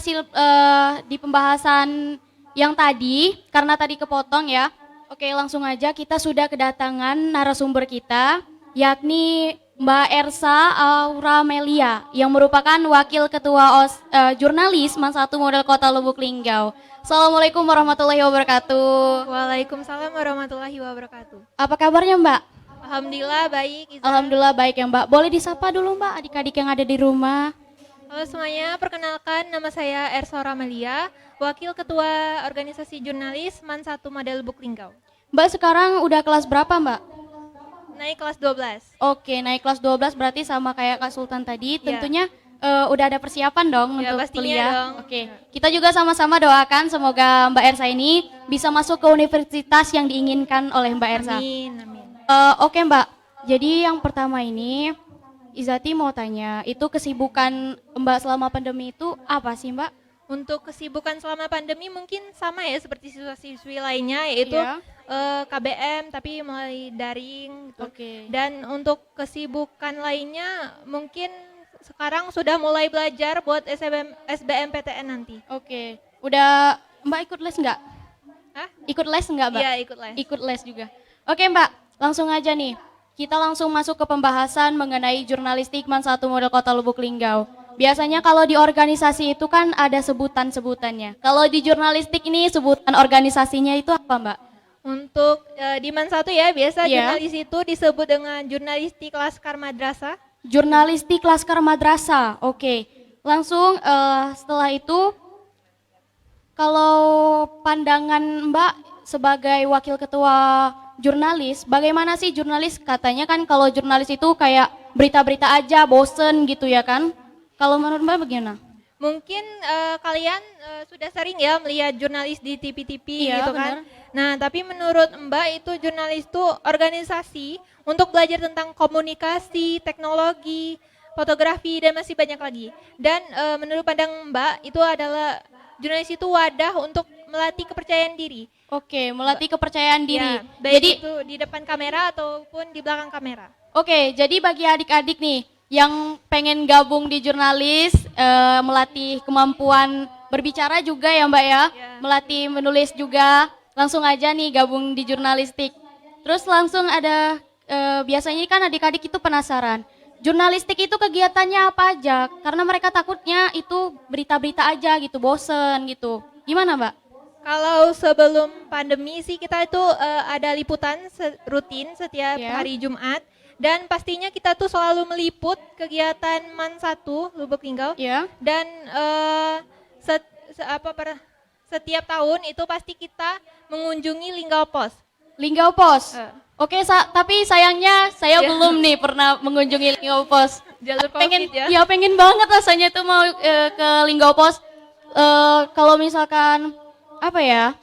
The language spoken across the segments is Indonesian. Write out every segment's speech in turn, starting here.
masih di pembahasan yang tadi, karena tadi kepotong ya. Oke, langsung aja kita sudah kedatangan narasumber kita, yakni Mbak Ersa Auramelia, yang merupakan Wakil Ketua Jurnalis Man 1 Model Kota Lubuk Linggau. Assalamualaikum warahmatullahi wabarakatuh. Waalaikumsalam warahmatullahi wabarakatuh. Apa kabarnya Mbak? Alhamdulillah baik. Iza. Alhamdulillah baik ya Mbak. Boleh disapa dulu Mbak adik-adik yang ada di rumah. Halo semuanya, perkenalkan nama saya Ersa Ramelia, Wakil Ketua Organisasi Jurnalis Man 1 Model Lubuk Linggau. Mbak sekarang udah kelas berapa Mbak? Naik kelas 12. Oke, naik kelas 12 berarti sama kayak Kak Sultan tadi. Ya. Tentunya udah ada persiapan dong Ya, untuk pastinya kuliah. dong. Oke, kita juga sama-sama doakan semoga Mbak Ersa ini bisa masuk ke universitas yang diinginkan oleh Mbak Ersa. Amin, amin. Oke Mbak, jadi yang pertama ini Izati mau tanya, itu kesibukan Mbak selama pandemi itu apa sih Mbak? Untuk kesibukan selama pandemi mungkin sama ya seperti siswa-siswi lainnya, yaitu Iya. KBM tapi mulai daring gitu. Oke. Dan untuk kesibukan lainnya mungkin sekarang sudah mulai belajar buat SBMPTN nanti. Oke, udah Mbak ikut les nggak? Hah? Ikut les nggak Mbak? Iya, ikut les. Ikut les juga. Oke Mbak, langsung aja nih. Kita langsung masuk ke pembahasan mengenai jurnalistik Man 1 Model Kota Lubuk Linggau. Biasanya kalau di organisasi itu kan ada sebutan-sebutannya. Kalau di jurnalistik ini sebutan organisasinya itu apa Mbak? Untuk di Man 1 ya, biasa Iya. jurnalis itu disebut dengan jurnalistik Laskar Madrasah. Jurnalistik Laskar Madrasah. Oke. Langsung setelah itu kalau pandangan Mbak sebagai wakil ketua jurnalis, bagaimana sih jurnalis? Katanya kan kalau jurnalis itu kayak berita-berita aja, bosen gitu ya kan? Kalau menurut Mbak bagaimana? Mungkin kalian sudah sering ya melihat jurnalis di TV-TV Iya, gitu benar. kan. Nah, tapi menurut Mbak itu jurnalis itu organisasi untuk belajar tentang komunikasi, teknologi, fotografi dan masih banyak lagi. Dan menurut pandang Mbak itu adalah jurnalis itu wadah untuk melatih kepercayaan diri. Oke, melatih kepercayaan diri. Ya, baik Jadi itu di depan kamera ataupun di belakang kamera. oke, jadi bagi adik-adik nih yang pengen gabung di jurnalis, melatih kemampuan berbicara juga ya Mbak ya, Ya. melatih menulis juga, langsung aja nih gabung di jurnalistik. Terus langsung ada, biasanya kan adik-adik itu penasaran, jurnalistik itu kegiatannya apa aja? Karena mereka takutnya itu berita-berita aja gitu, bosen gitu. Gimana Mbak? Kalau sebelum pandemi sih kita itu ada liputan rutin setiap Ya. hari Jumat dan pastinya kita tuh selalu meliput kegiatan Man 1 Lubuk Linggau Ya. dan setiap tahun itu pasti kita mengunjungi Linggau Pos. Linggau Pos. Eh. Oke, tapi sayangnya saya Ya. belum nih pernah mengunjungi Linggau Pos. Jalur Pengen, Covid ya. ya pengen banget rasanya tuh mau ke Linggau Pos. Kalau misalkan apa ya,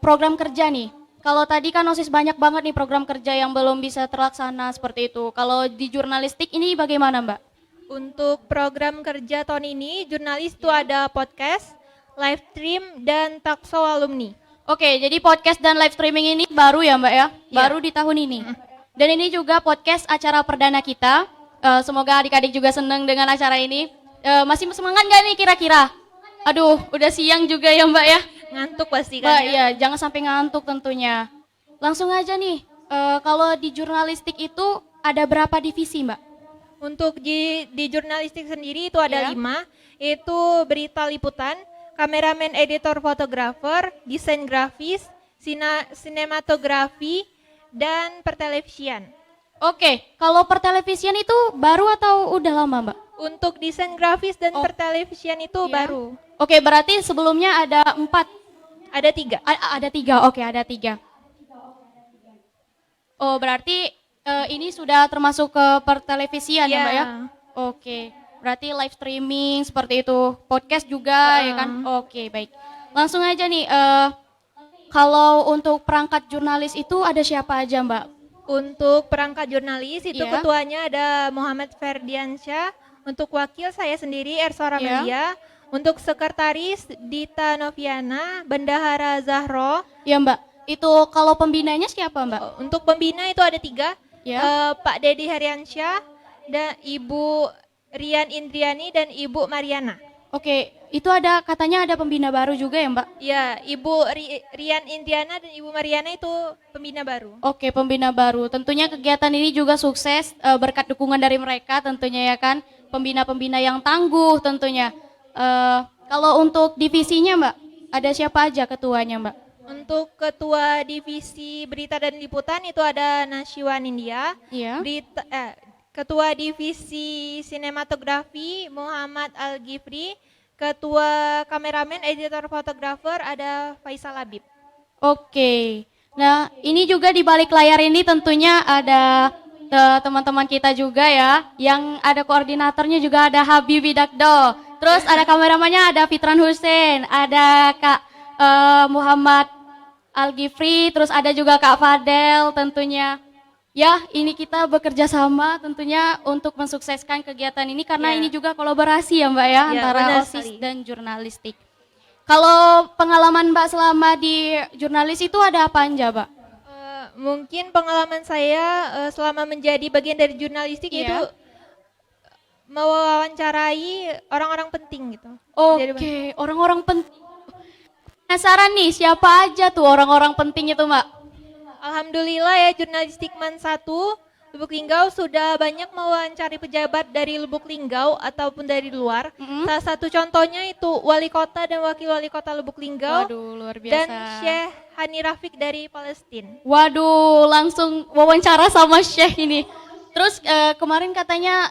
program kerja nih. Kalau tadi kan OSIS banyak banget nih program kerja yang belum bisa terlaksana seperti itu. Kalau di jurnalistik ini bagaimana Mbak? Untuk program kerja tahun ini jurnalis itu ada podcast, live stream dan talkshow alumni. Oke, jadi podcast dan live streaming ini baru ya Mbak ya? Iya. Baru di tahun ini. Dan ini juga podcast acara perdana kita. Semoga adik-adik juga senang dengan acara ini. Masih semangat nggak nih kira-kira? Aduh, udah siang juga ya Mbak ya? Ngantuk pasti Mbak, kan ya. ya jangan sampai ngantuk tentunya. Langsung aja nih, kalau di jurnalistik itu ada berapa divisi Mbak? Untuk di jurnalistik sendiri itu ada Ya. 5, yaitu berita liputan, kameramen editor fotografer, desain grafis, sinematografi, dan pertelevisian. Oke, kalau pertelevisian itu baru atau udah lama Mbak? Untuk desain grafis dan Oh. pertelevisian itu Ya. baru. Oke, berarti sebelumnya ada 4. Ada 3. Ada 3, oke ada 3. Oh berarti ini sudah termasuk ke pertelevisian ya Mbak ya? Oke, berarti live streaming seperti itu, podcast juga ya kan? Oke baik. Langsung aja nih, kalau untuk perangkat jurnalis itu ada siapa aja Mbak? Untuk perangkat jurnalis itu Iya. ketuanya ada Muhammad Ferdiansyah, untuk wakil saya sendiri Ersa Ramelia, untuk sekretaris Dita Noviana, Bendahara Zahro. Ya Mbak, itu kalau pembinanya siapa Mbak? Untuk pembina itu ada 3, Ya. Pak Dedi Heriansyah, dan Ibu Rian Indriani dan Ibu Mariana. Oke, itu katanya ada pembina baru juga ya Mbak? Ya, Ibu Rian Indiana dan Ibu Mariana itu pembina baru. Oke, pembina baru. Tentunya kegiatan ini juga sukses berkat dukungan dari mereka tentunya ya kan. Pembina-pembina yang tangguh tentunya. Kalau untuk divisinya Mbak, ada siapa aja ketuanya Mbak? Untuk ketua divisi berita dan liputan itu ada Nashwan India. Iya. Ketua divisi sinematografi Muhammad Al-Ghifri. Ketua kameramen editor fotografer ada Faisal Labib. Oke. Nah, ini juga di balik layar ini tentunya ada teman-teman kita juga ya. Yang ada koordinatornya juga ada Habibi Dakdo. Terus ada kameramannya ada Fitran Hussein, ada Kak Muhammad Al-Ghifri, terus ada juga Kak Fadel tentunya. Ya, ini kita bekerja sama tentunya untuk mensukseskan kegiatan ini karena Ya. ini juga kolaborasi ya Mbak ya, Ya, antara benar OSIS sekali. dan jurnalistik. Kalau pengalaman Mbak selama di jurnalis itu ada apa aja Mbak? Mungkin pengalaman saya selama menjadi bagian dari jurnalistik Iya. itu mewawancarai orang-orang penting gitu. Oke, orang-orang penting. Penasaran nih, siapa aja tuh orang-orang penting itu Mbak? Alhamdulillah ya Jurnalistik Man 1 Lubuk Linggau sudah banyak mewawancari pejabat dari Lubuk Linggau ataupun dari luar. Mm-mm. Salah satu contohnya itu wali kota dan wakil wali kota Lubuk Linggau Waduh, luar dan biasa. Syekh Hani Rafiq dari Palestina. Waduh, langsung wawancara sama Syekh ini. Terus kemarin katanya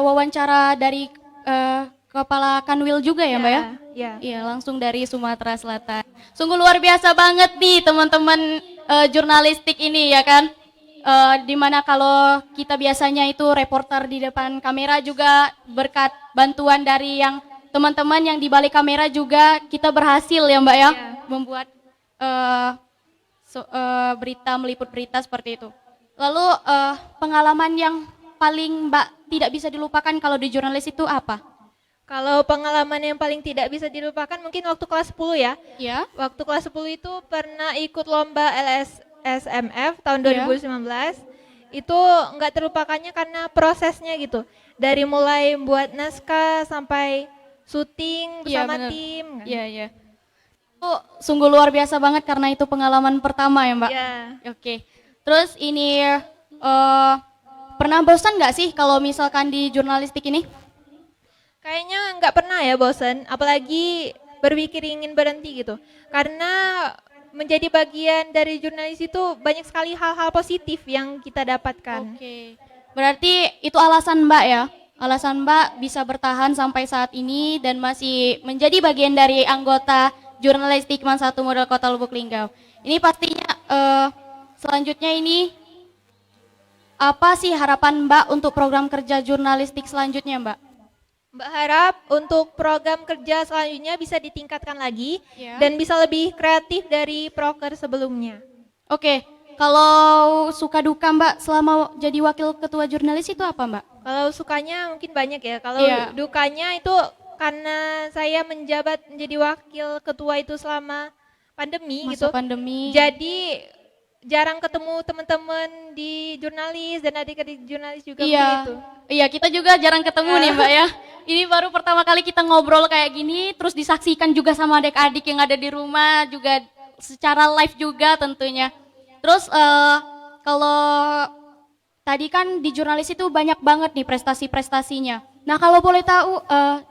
wawancara dari Kepala Kanwil juga ya Mbak ya? Ya. Iya, langsung dari Sumatera Selatan. Sungguh luar biasa banget nih teman-teman jurnalistik ini ya kan. Dimana kalau kita biasanya itu reporter di depan kamera juga berkat bantuan dari yang teman-teman yang di balik kamera juga kita berhasil ya Mbak ya, Iya. membuat berita, meliput berita seperti itu. Lalu pengalaman yang paling Mbak tidak bisa dilupakan kalau di jurnalis itu apa? Kalau pengalaman yang paling tidak bisa dilupakan mungkin waktu kelas 10 ya. Ya. Waktu kelas 10 itu pernah ikut lomba LSMF tahun Iya. 2019. Itu nggak terlupakannya karena prosesnya gitu. Dari mulai buat naskah sampai syuting Iya, bersama benar. tim. kan. Iya, iya. Itu sungguh luar biasa banget karena itu pengalaman pertama ya Mbak. Iya. Oke. Terus ini pernah bosan nggak sih kalau misalkan di jurnalistik ini? Kayaknya nggak pernah ya bosen, apalagi berpikir ingin berhenti gitu. Karena menjadi bagian dari jurnalis itu banyak sekali hal-hal positif yang kita dapatkan. Oke. Berarti itu alasan Mbak ya? Alasan Mbak bisa bertahan sampai saat ini dan masih menjadi bagian dari anggota jurnalistik Man 1 Model Kota Lubuk Linggau. Ini pastinya selanjutnya ini apa sih harapan Mbak untuk program kerja jurnalistik selanjutnya Mbak? Mbak harap untuk program kerja selanjutnya bisa ditingkatkan lagi Ya. dan bisa lebih kreatif dari proker sebelumnya. Oke, kalau suka duka Mbak selama jadi wakil ketua jurnalis itu apa Mbak? Kalau sukanya mungkin banyak ya. Kalau Iya. dukanya itu karena saya menjabat menjadi wakil ketua itu selama pandemi Masa gitu. pandemi. Jadi jarang ketemu teman-teman di jurnalis dan adik-adik jurnalis juga Iya, begitu. iya kita juga jarang ketemu nih Mbak ya. Ini baru pertama kali kita ngobrol kayak gini, terus disaksikan juga sama adik-adik yang ada di rumah, juga secara live juga tentunya. Terus kalau tadi kan di jurnalis itu banyak banget nih prestasi-prestasinya. Nah kalau boleh tahu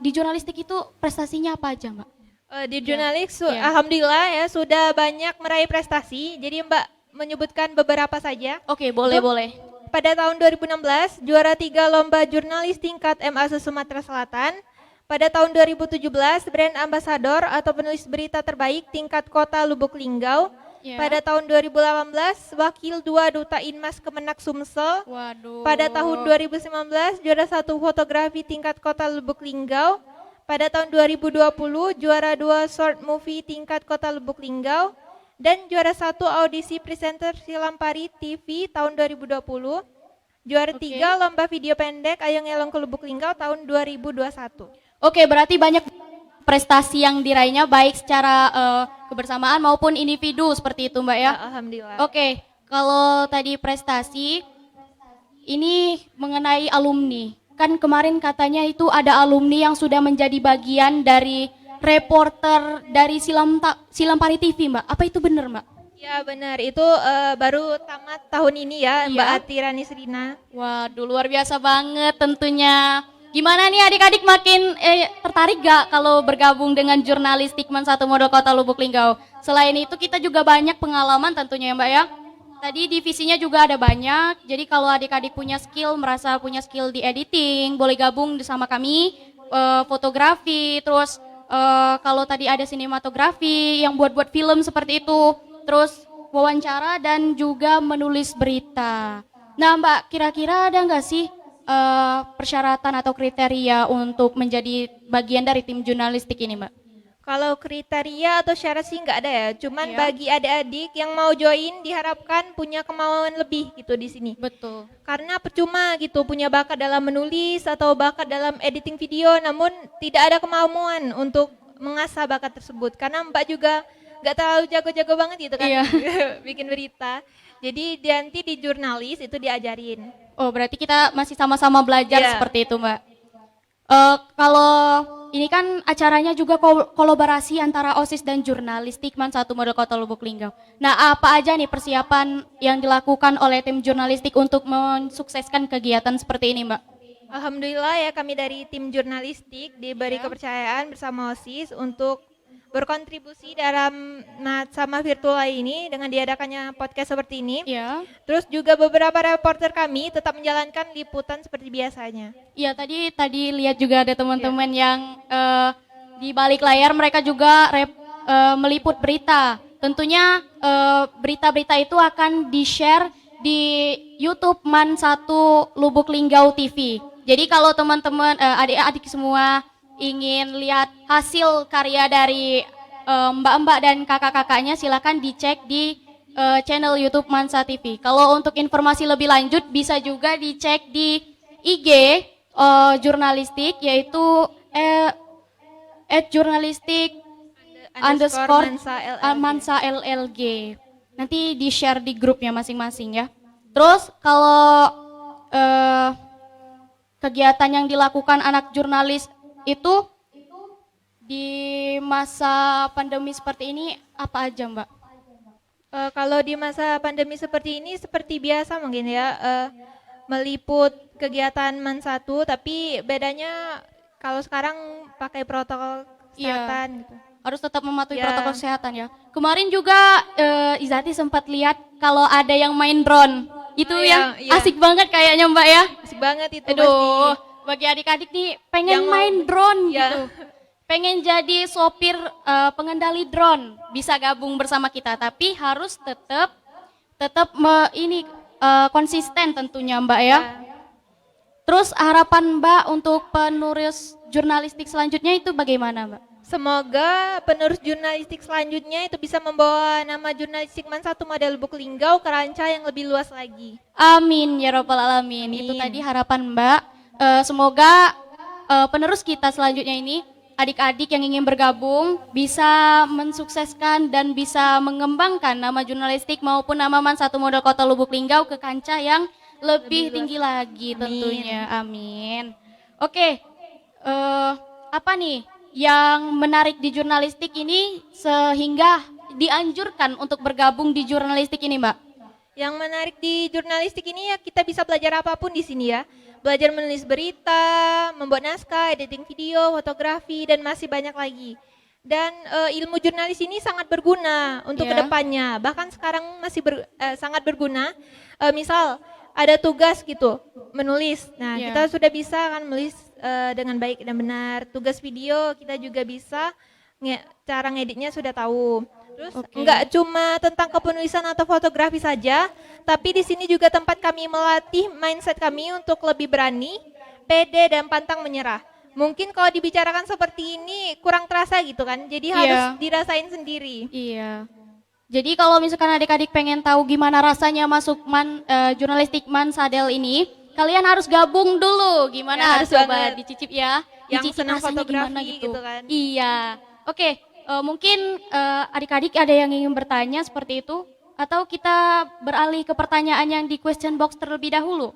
di jurnalistik itu prestasinya apa aja Mbak? Di jurnalis, Iya. alhamdulillah ya sudah banyak meraih prestasi. Jadi Mbak menyebutkan beberapa saja. Oke, boleh Untuk boleh. Pada tahun 2016, juara 3 lomba jurnalis tingkat MA Sumatera Selatan. Pada tahun 2017, brand ambassador atau penulis berita terbaik tingkat kota Lubuk Linggau. Ya. Pada tahun 2018, wakil 2 Duta Inmas Kemenak Sumsel. Waduh. Pada tahun 2019, juara 1 fotografi tingkat kota Lubuk Linggau. Pada tahun 2020, juara 2 short movie tingkat kota Lubuk Linggau. Dan juara 1 audisi presenter film Pari TV tahun 2020. Juara Oke. 3 lomba video pendek Ayo Ngelong ke Lubuk Linggau tahun 2021. Oke, berarti banyak prestasi yang diraihnya baik secara kebersamaan maupun individu seperti itu Mbak ya. Alhamdulillah. Oke, kalau tadi prestasi ini mengenai alumni. kan kemarin katanya itu ada alumni yang sudah menjadi bagian dari reporter dari Silampari TV, Mbak. Apa itu benar, Mbak? Ya benar, itu baru tamat tahun ini ya, Iya. Mbak Ati Rani Srina. Waduh, luar biasa banget tentunya. Gimana nih adik-adik makin tertarik gak kalau bergabung dengan jurnalistik Man 1 Model Kota Lubuk Linggau? Selain itu kita juga banyak pengalaman tentunya ya Mbak ya. Tadi divisinya juga ada banyak, jadi kalau adik-adik punya skill, merasa punya skill di editing, boleh gabung sama kami, fotografi, terus kalau tadi ada sinematografi yang buat-buat film seperti itu, terus wawancara dan juga menulis berita. Nah Mbak, kira-kira ada nggak sih persyaratan atau kriteria untuk menjadi bagian dari tim jurnalistik ini, Mbak? Kalau kriteria atau syarat sih nggak ada ya, cuman Iya. bagi adik-adik yang mau join diharapkan punya kemauan lebih gitu di sini. Betul. Karena percuma gitu punya bakat dalam menulis atau bakat dalam editing video, namun tidak ada kemauan untuk mengasah bakat tersebut. Karena Mbak juga nggak terlalu jago-jago banget gitu kan Iya. bikin berita. Jadi nanti di jurnalis itu diajarin. Oh, berarti kita masih sama-sama belajar Iya. seperti itu, Mbak. Kalau ini kan acaranya juga kolaborasi antara OSIS dan jurnalistik Man 1 Model Kota Lubuk Linggau. Nah, apa aja nih persiapan yang dilakukan oleh tim jurnalistik untuk mensukseskan kegiatan seperti ini, Mbak? Alhamdulillah ya kami dari tim jurnalistik diberi Iya. kepercayaan bersama OSIS untuk berkontribusi dalam sama virtual ini dengan diadakannya podcast seperti ini. Iya. Terus juga beberapa reporter kami tetap menjalankan liputan seperti biasanya. Iya, tadi lihat juga ada teman-teman yang di balik layar mereka juga meliput berita. Tentunya berita-berita itu akan di-share di YouTube Man 1 Lubuk Linggau TV. Jadi kalau teman-teman adik-adik semua ingin lihat hasil karya dari mbak-mbak dan kakak-kakaknya, silakan dicek di channel YouTube Mansa TV. Kalau untuk informasi lebih lanjut bisa juga dicek di IG jurnalistik, yaitu @jurnalistik underscore Mansa LLG. Nanti di share di grupnya masing-masing ya. Terus kalau kegiatan yang dilakukan anak jurnalis itu di masa pandemi seperti ini apa aja, Mbak? Kalau di masa pandemi seperti ini seperti biasa mungkin ya, meliput kegiatan Man 1, tapi bedanya kalau sekarang pakai protokol kesehatan gitu. Harus tetap mematuhi Ya. protokol kesehatan ya. Kemarin juga Izati sempat lihat kalau ada yang main drone. Itu Oh, yang iya. asik banget kayaknya, Mbak ya. Asik banget itu Aduh, pasti. bagi adik-adik nih pengen Yang mau- main drone Ya. gitu. Pengen jadi sopir pengendali drone, bisa gabung bersama kita, tapi harus tetap konsisten tentunya, Mbak ya. Terus harapan Mbak untuk penulis jurnalistik selanjutnya itu bagaimana, Mbak? Semoga penerus jurnalistik selanjutnya itu bisa membawa nama jurnalistik Man 1 Model Lubuk Linggau ke kancah yang lebih luas lagi. Amin ya robbal alamin. Itu Amin. tadi harapan Mbak. Semoga penerus kita selanjutnya ini, adik-adik yang ingin bergabung bisa mensukseskan dan bisa mengembangkan nama jurnalistik maupun nama Man 1 Model Kota Lubuk Linggau ke kancah yang lebih tinggi lagi tentunya. Amin. Oke, apa nih yang menarik di jurnalistik ini sehingga dianjurkan untuk bergabung di jurnalistik ini, Mbak? Yang menarik di jurnalistik ini ya kita bisa belajar apapun di sini ya. Belajar menulis berita, membuat naskah, editing video, fotografi, dan masih banyak lagi. Dan ilmu jurnalis ini sangat berguna untuk Iya. kedepannya. Bahkan sekarang masih sangat berguna. Misal ada tugas gitu, menulis. Nah, Iya. kita sudah bisa kan menulis dengan baik dan benar. Tugas video kita juga bisa, cara ngeditnya sudah tahu. Terus Oke. enggak cuma tentang kepenulisan atau fotografi saja, tapi di sini juga tempat kami melatih mindset kami untuk lebih berani, pede dan pantang menyerah. Mungkin kalau dibicarakan seperti ini kurang terasa gitu kan, jadi harus Iya. dirasain sendiri. Iya. Jadi kalau misalkan adik-adik pengen tahu gimana rasanya masuk jurnalistik Man Sadel ini, kalian harus gabung dulu. Gimana? Ya, harus coba banget. dicicip ya. Yang Dicicip senang rasanya gimana fotografi gitu. gitu kan. Iya. Oke, mungkin adik-adik ada yang ingin bertanya seperti itu atau kita beralih ke pertanyaan yang di question box terlebih dahulu?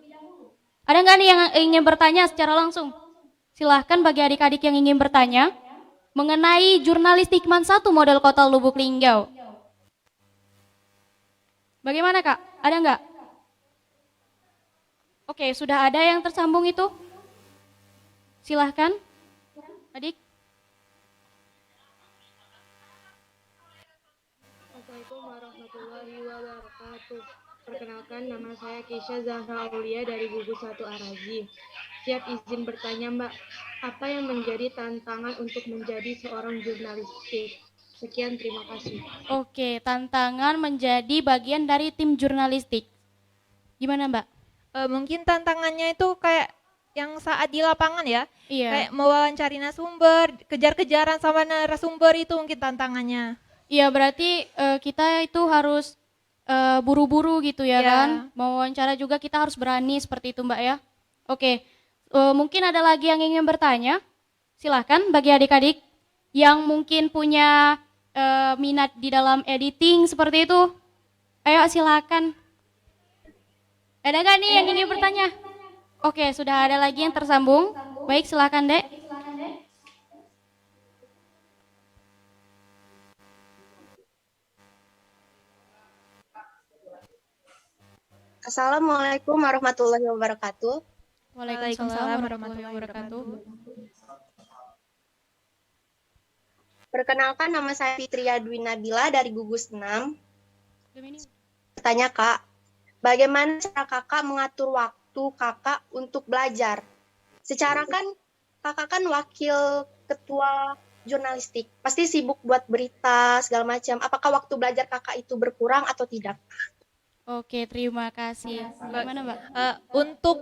Ada nggak nih yang ingin bertanya secara langsung? Silahkan bagi adik-adik yang ingin bertanya mengenai jurnalistik Man 1 model Kota Lubuk Linggau. Bagaimana Kak? Ada nggak? Oke, sudah ada yang tersambung itu? Silahkan, adik. Assalamualaikum warahmatullahi wabarakatuh. Perkenalkan, nama saya Kisha Zahra Aulia dari gugus 1 Arazi. Siap izin bertanya, Mbak, apa yang menjadi tantangan untuk menjadi seorang jurnalistik? Sekian, terima kasih. Oke, tantangan menjadi bagian dari tim jurnalistik. Gimana Mbak? Mungkin tantangannya itu kayak yang saat di lapangan ya, Iya. kayak mewawancari narasumber, kejar-kejaran sama narasumber itu mungkin tantangannya. Iya, berarti kita itu harus buru-buru gitu ya Iya. kan? Mau wawancara juga kita harus berani seperti itu Mbak ya. Oke, mungkin ada lagi yang ingin bertanya? Silahkan bagi adik-adik yang mungkin punya minat di dalam editing seperti itu. Ayo silakan. Ada nggak nih yang ingin bertanya? Oke, sudah ada lagi yang tersambung. Baik, silakan Dek. Assalamualaikum warahmatullahi wabarakatuh. Waalaikumsalam warahmatullahi wabarakatuh. Perkenalkan, nama saya Fitria Dwi Nabila dari gugus 6. Bertanya Kak, bagaimana cara Kakak mengatur waktu Kakak untuk belajar? Secara kan Kakak kan wakil ketua jurnalistik, pasti sibuk buat berita segala macam. Apakah waktu belajar Kakak itu berkurang atau tidak? Oke, terima kasih. Bagaimana Mbak? Untuk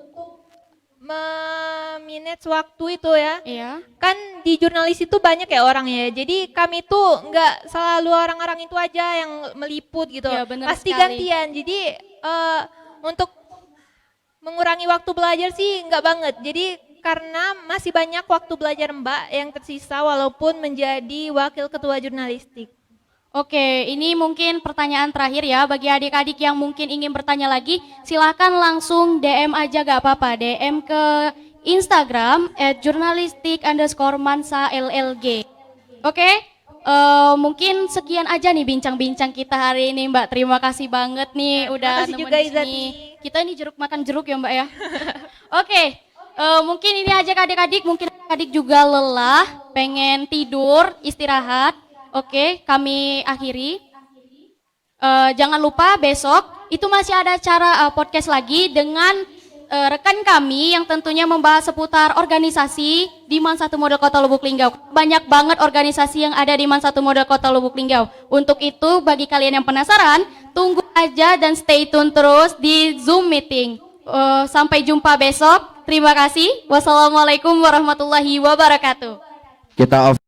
memanage waktu itu ya, Iya. kan di jurnalis itu banyak ya orang ya, jadi kami tuh nggak selalu orang-orang itu aja yang meliput gitu, Iya, benar pasti sekali. gantian. Jadi untuk mengurangi waktu belajar sih nggak banget, jadi karena masih banyak waktu belajar Mbak yang tersisa walaupun menjadi wakil ketua jurnalistik. Oke, ini mungkin pertanyaan terakhir ya bagi adik-adik yang mungkin ingin bertanya lagi, silakan langsung DM aja gak apa-apa, DM ke Instagram @jurnalistik_mansa_llg. Oke, mungkin sekian aja nih bincang-bincang kita hari ini Mbak. Terima kasih banget nih udah Makasih nemenin juga sini. Izati. Kita ini jeruk makan jeruk ya Mbak ya. Oke, mungkin ini aja adik-adik, mungkin adik juga lelah, pengen tidur, istirahat. Oke, kami akhiri. Jangan lupa besok itu masih ada acara podcast lagi dengan rekan kami yang tentunya membahas seputar organisasi di Man 1 Model Kota Lubuk Linggau. Banyak banget organisasi yang ada di Man 1 Model Kota Lubuk Linggau. Untuk itu bagi kalian yang penasaran, tunggu aja dan stay tune terus di Zoom meeting. Sampai jumpa besok. Terima kasih. Wassalamualaikum warahmatullahi wabarakatuh. Kita off.